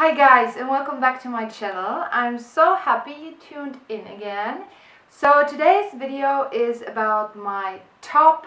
Hi guys, and welcome back to my channel. I'm so happy you tuned in again. So today's video is about my top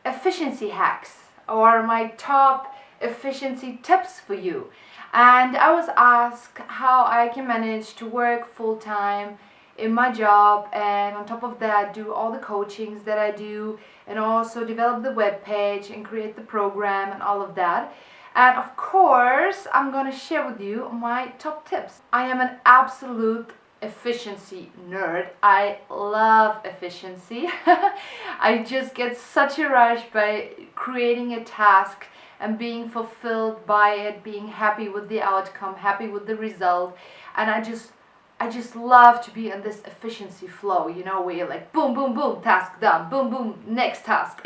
efficiency hacks or my top efficiency tips for you. And I was asked how I can manage to work full-time in my job and on top of that do all the coachings that I do and also develop the web page and create the program and all of that. And of course, I'm gonna share with you my top tips. I am an absolute efficiency nerd. I love efficiency. I just get such a rush by creating a task and being fulfilled by it, being happy with the outcome, happy with the result. And I just love to be in this efficiency flow, you know, where you're like boom, boom, boom, task done, boom, boom, next task.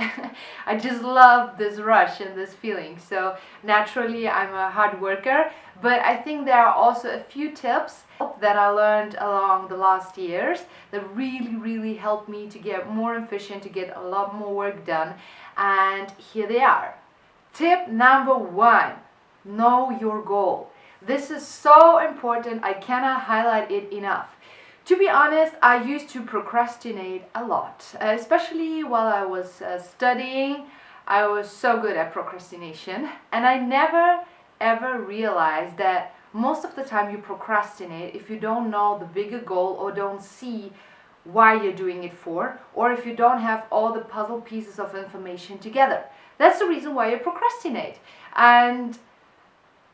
I just love this rush and this feeling. So naturally, I'm a hard worker, but I think there are also a few tips that I learned along the last years that really helped me to get more efficient, to get a lot more work done. And here they are. Tip number 1, know your goal. This is so important, I cannot highlight it enough. To be honest, I used to procrastinate a lot, especially while I was studying. I was so good at procrastination, and I never ever realized that most of the time you procrastinate if you don't know the bigger goal or don't see why you're doing it for, or if you don't have all the puzzle pieces of information together. That's the reason why you procrastinate. And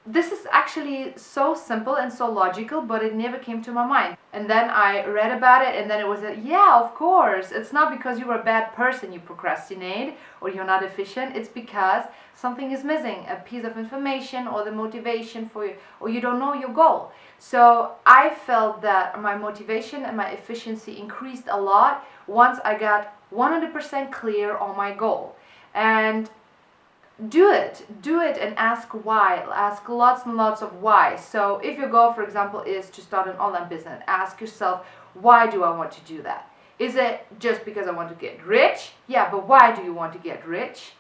this is actually so simple and so logical, but it never came to my mind. And then I read about it, and then it was yeah, of course. It's not because you're a bad person you procrastinate or you're not efficient. It's because something is missing, a piece of information or the motivation for you, or you don't know your goal. So I felt that my motivation and my efficiency increased a lot once I got 100% clear on my goal. And do it and ask why. Ask lots and lots of why. So if your goal, for example, is to start an online business, ask yourself, why do I want to do that? Is it just because I want to get rich? Yeah, but why do you want to get rich?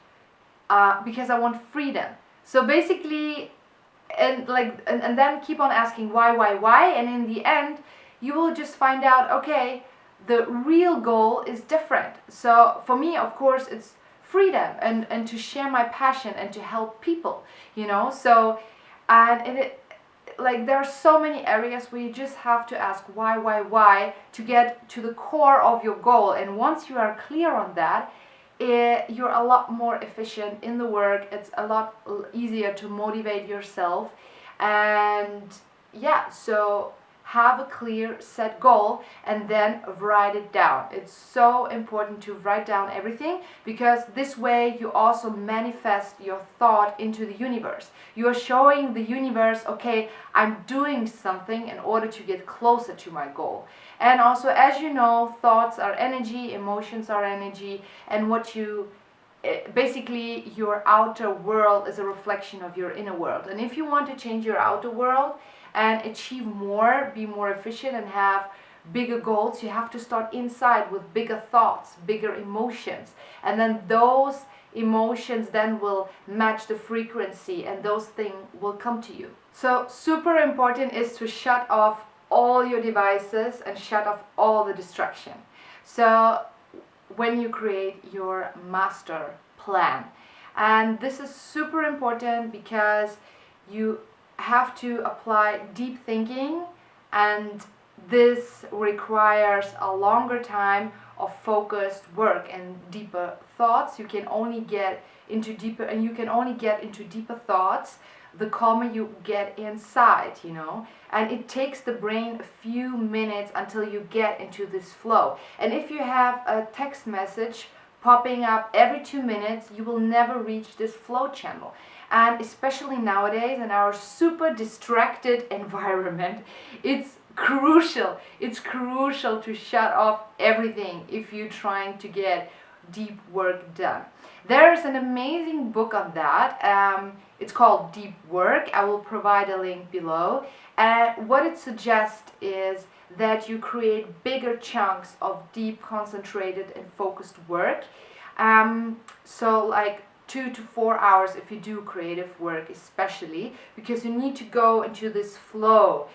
Because I want freedom. So basically, and then keep on asking why, and in the end, you will just find out, okay, the real goal is different. So for me, of course, it's freedom and to share my passion and to help people, you know. So and it, like, there are so many areas where you just have to ask why to get to the core of your goal. And once you are clear on that, you're a lot more efficient in the work. It's a lot easier to motivate yourself. And yeah, so have a clear set goal and then write it down. It's so important to write down everything, because this way you also manifest your thought into the universe. You are showing the universe, okay, I'm doing something in order to get closer to my goal. And also, as you know, thoughts are energy, emotions are energy, and basically your outer world is a reflection of your inner world. And if you want to change your outer world and achieve more, be more efficient and have bigger goals, you have to start inside with bigger thoughts, bigger emotions. And then those emotions then will match the frequency, and those things will come to you. So super important is to shut off all your devices and shut off all the distraction. So when you create your master plan, and this is super important because you have to apply deep thinking, and this requires a longer time of focused work and deeper thoughts. You can only get into deeper thoughts the calmer you get inside, you know. And it takes the brain a few minutes until you get into this flow. And if you have a text message popping up every 2 minutes, you will never reach this flow channel. And especially nowadays in our super distracted environment, it's crucial to shut off everything if you're trying to get deep work done. There's an amazing book on that. It's called Deep Work. I will provide a link below. And what it suggests is that you create bigger chunks of deep, concentrated and focused work. So like 2 to 4 hours if you do creative work, especially because you need to go into this flow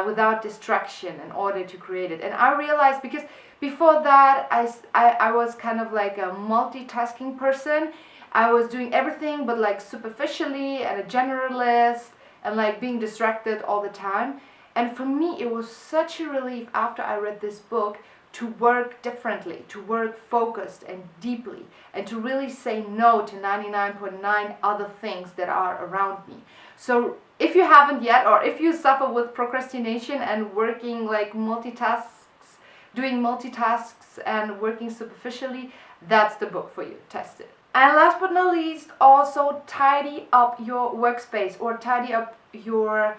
without distraction in order to create it. And I realized, because before that I was kind of like a multitasking person. I was doing everything but like superficially, and a generalist, and like being distracted all the time. And for me it was such a relief after I read this book to work differently, to work focused and deeply, and to really say no to 99.9 other things that are around me. So if you haven't yet, or if you suffer with procrastination and working like doing multitasks and working superficially, that's the book for you. Test it. And last but not least, also tidy up your workspace, or tidy up your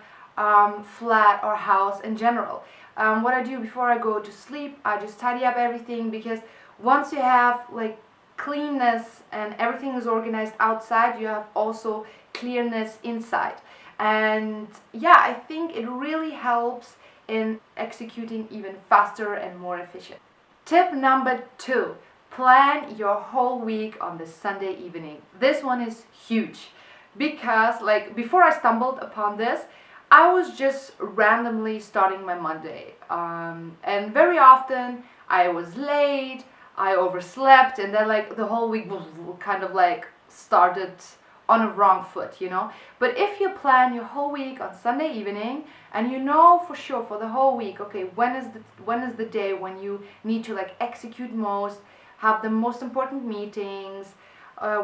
flat or house in general. What I do before I go to sleep, I just tidy up everything, because once you have like cleanness and everything is organized outside, you have also clearness inside. And yeah, I think it really helps in executing even faster and more efficient. Tip number 2, plan your whole week on the Sunday evening. This one is huge, because like before I stumbled upon this, I was just randomly starting my Monday, and very often I was late, I overslept, and then like the whole week kind of like started on a wrong foot, you know. But if you plan your whole week on Sunday evening, and you know for sure for the whole week, okay, when is the day when you need to like execute most, have the most important meetings,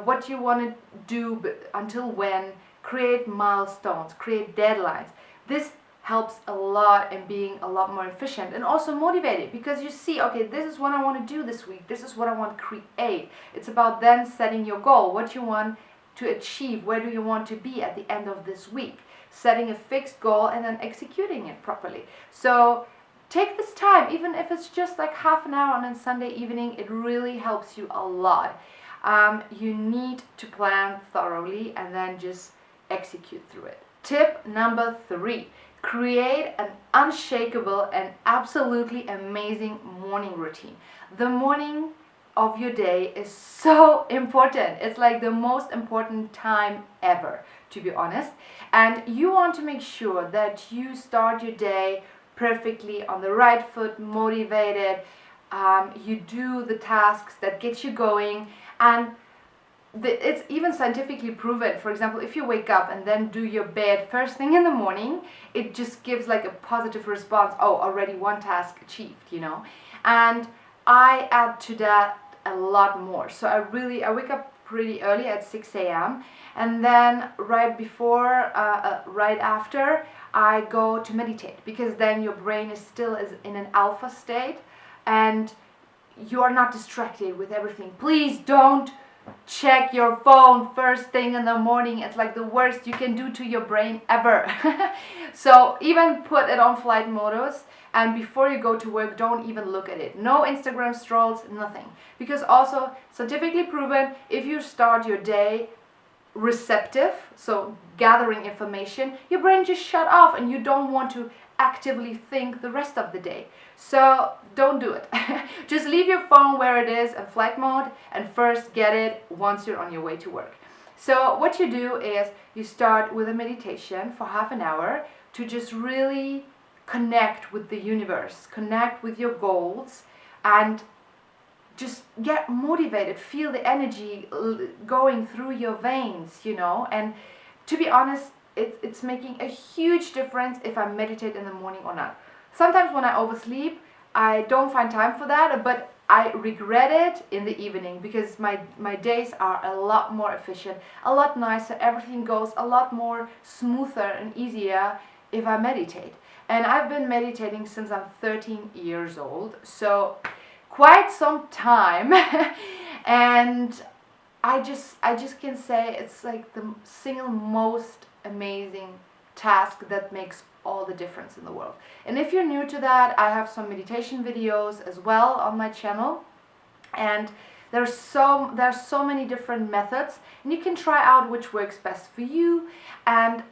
what you want to do until when, create milestones, create deadlines. This helps a lot in being a lot more efficient and also motivated, because you see, okay, this is what I want to do this week, this is what I want to create. It's about then setting your goal, what you want to achieve, where do you want to be at the end of this week, setting a fixed goal and then executing it properly. So take this time, even if it's just like half an hour on a Sunday evening, it really helps you a lot. You need to plan thoroughly and then just execute through it. Tip number 3, create an unshakable and absolutely amazing morning routine. The morning of your day is so important. It's like the most important time ever, to be honest. And you want to make sure that you start your day perfectly on the right foot, motivated. You do the tasks that get you going, and it's even scientifically proven. For example, if you wake up and then do your bed first thing in the morning, it just gives like a positive response. Oh, already one task achieved, you know. And I add to that a lot more. So I wake up pretty early at 6 a.m. and then right after I go to meditate, because then your brain is still in an alpha state and you are not distracted with everything. Please don't check your phone first thing in the morning. It's like the worst you can do to your brain ever. So even put it on flight modus, and before you go to work, don't even look at it. No Instagram strolls, nothing. Because also scientifically proven, if you start your day receptive, so gathering information, your brain just shut off and you don't want to actively think the rest of the day. So don't do it. Just leave your phone where it is in flight mode and first get it once you're on your way to work. So what you do is you start with a meditation for half an hour to just really connect with the universe, connect with your goals, and just get motivated, feel the energy going through your veins, you know. And to be honest, it's making a huge difference if I meditate in the morning or not. Sometimes when I oversleep, I don't find time for that, but I regret it in the evening, because my days are a lot more efficient, a lot nicer, everything goes a lot more smoother and easier if I meditate. And I've been meditating since I'm 13 years old, so quite some time. And I just can say it's like the single most amazing task that makes all the difference in the world. And if you're new to that, I have some meditation videos as well on my channel, and there's so many different methods, and you can try out which works best for you. And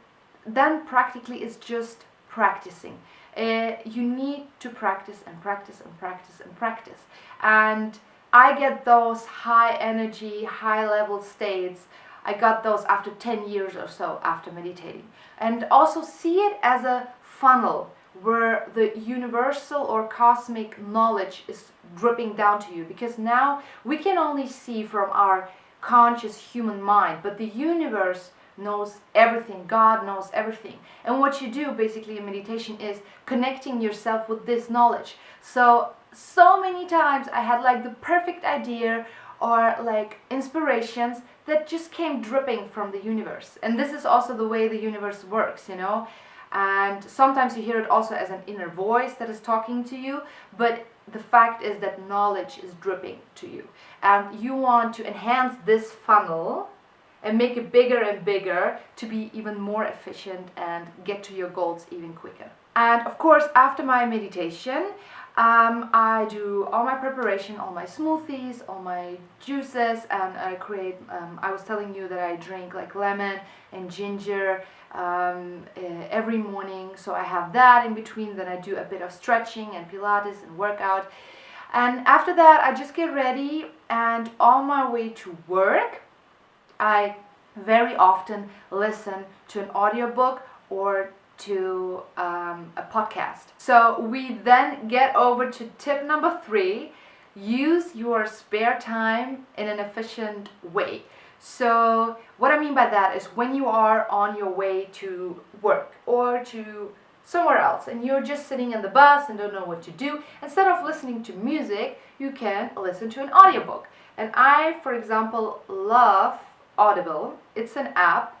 then practically it's just practicing. You need to practice and practice and practice and practice. And I get those high energy, high level states I got those after 10 years or so after meditating. And also see it as a funnel where the universal or cosmic knowledge is dripping down to you, because now we can only see from our conscious human mind, but the universe knows everything. God knows everything. And what you do basically in meditation is connecting yourself with this knowledge. So many times I had like the perfect idea or like inspirations that just came dripping from the universe. And this is also the way the universe works, you know. And sometimes you hear it also as an inner voice that is talking to you, but the fact is that knowledge is dripping to you. And you want to enhance this funnel and make it bigger and bigger to be even more efficient and get to your goals even quicker. And of course, after my meditation, I do all my preparation, all my smoothies, all my juices, and I create, I was telling you that I drink like lemon and ginger every morning, so I have that in between. Then I do a bit of stretching and Pilates and workout. And after that, I just get ready, and on my way to work, I very often listen to an audiobook or to a podcast. So we then get over to tip number 3, use your spare time in an efficient way. So what I mean by that is when you are on your way to work or to somewhere else and you're just sitting in the bus and don't know what to do, instead of listening to music, you can listen to an audiobook. And I, for example, love Audible. It's an app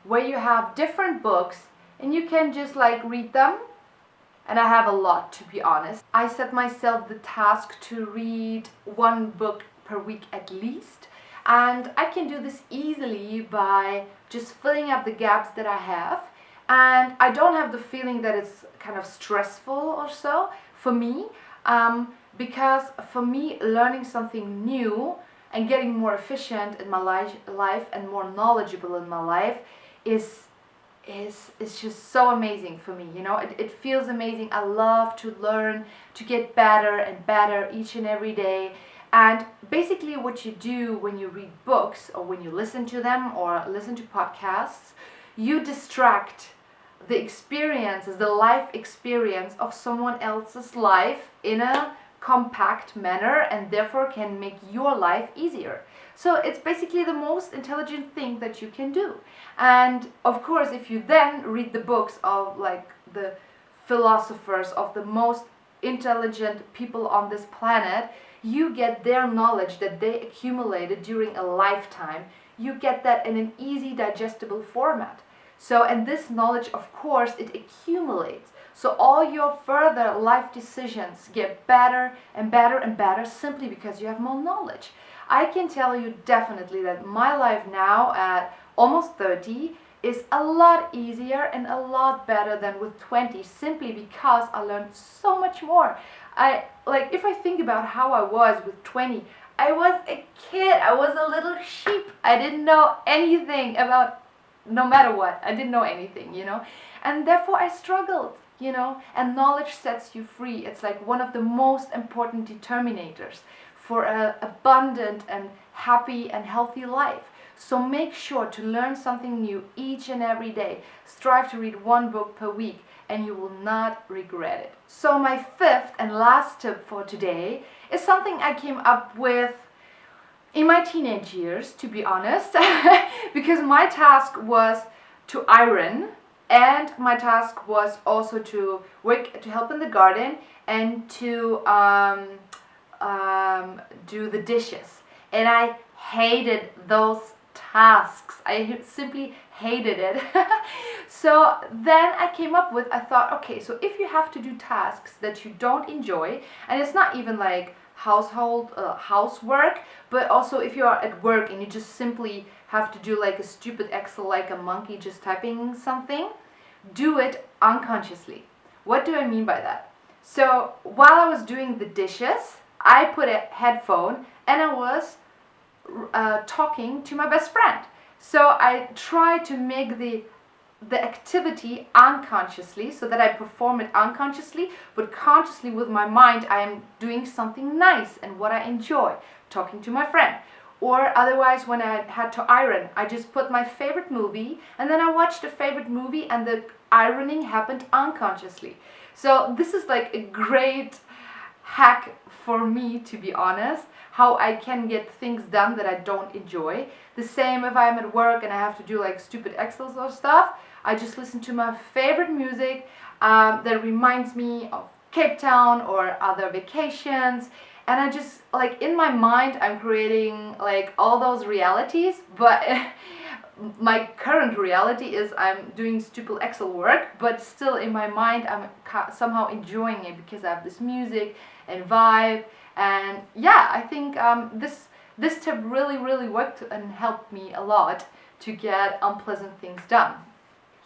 where you have different books and you can just like read them. And I have a lot, to be honest. I set myself the task to read 1 book per week at least. And I can do this easily by just filling up the gaps that I have. And I don't have the feeling that it's kind of stressful or so for me. Because for me, learning something new and getting more efficient in my life and more knowledgeable in my life is just so amazing for me, you know. It feels amazing. I love to learn, to get better and better each and every day. And basically what you do when you read books or when you listen to them or listen to podcasts, you distract the experiences, the life experience of someone else's life in a compact manner, and therefore can make your life easier. So it's basically the most intelligent thing that you can do. And of course, if you then read the books of like the philosophers, of the most intelligent people on this planet, you get their knowledge that they accumulated during a lifetime. You get that in an easy, digestible format. So, and this knowledge, of course, it accumulates. So all your further life decisions get better and better and better simply because you have more knowledge. I can tell you definitely that my life now at almost 30 is a lot easier and a lot better than with 20, simply because I learned so much more. If I think about how I was with 20, I was a kid, I was a little sheep. I didn't know anything about, no matter what, I didn't know anything, you know. And therefore I struggled, you know, and knowledge sets you free. It's like one of the most important determinators for an abundant and happy and healthy life. So make sure to learn something new each and every day. Strive to read 1 book per week and you will not regret it. So my 5th and last tip for today is something I came up with in my teenage years, to be honest, because my task was to iron, and my task was also to work, to help in the garden, and to do the dishes. And I hated those tasks. I simply hated it. So then I came up with, I thought, okay, so if you have to do tasks that you don't enjoy, and it's not even like housework, but also if you are at work and you just simply have to do like a stupid Excel like a monkey just typing something, do it unconsciously. What do I mean by that? So while I was doing the dishes, I put a headphone and I was talking to my best friend. So I try to make the activity unconsciously so that I perform it unconsciously, but consciously with my mind I am doing something nice and what I enjoy, talking to my friend. Or otherwise, when I had to iron, I just put my favorite movie and then I watched the favorite movie and the ironing happened unconsciously. So this is like a great hack for me, to be honest, how I can get things done that I don't enjoy. The same if I'm at work and I have to do like stupid Excels or stuff, I just listen to my favorite music that reminds me of Cape Town or other vacations, and I just, like, in my mind I'm creating like all those realities, but my current reality is I'm doing stupid Excel work, but still in my mind I'm somehow enjoying it because I have this music and vibe. And yeah, I think this tip really worked and helped me a lot to get unpleasant things done.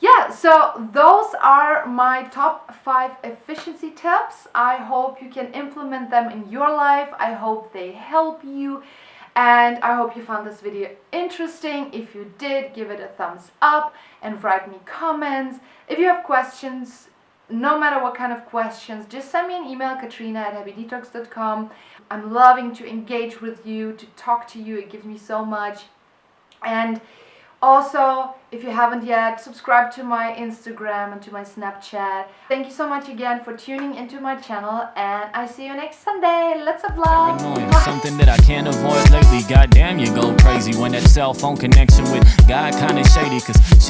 Yeah, so those are my top 5 efficiency tips. I hope you can implement them in your life. I hope they help you. And I hope you found this video interesting. If you did, give it a thumbs up and write me comments. If you have questions, no matter what kind of questions, just send me an email, Katharina@happydetox.com. I'm loving to engage with you, to talk to you. It gives me so much. And also, if you haven't yet, subscribe to my Instagram and to my Snapchat. Thank you so much again for tuning into my channel, and I see you next Sunday. Let's vlog. Something that I can't avoid lately. Goddamn, you go crazy when that cell phone connection with God kinda shady, 'cause shit's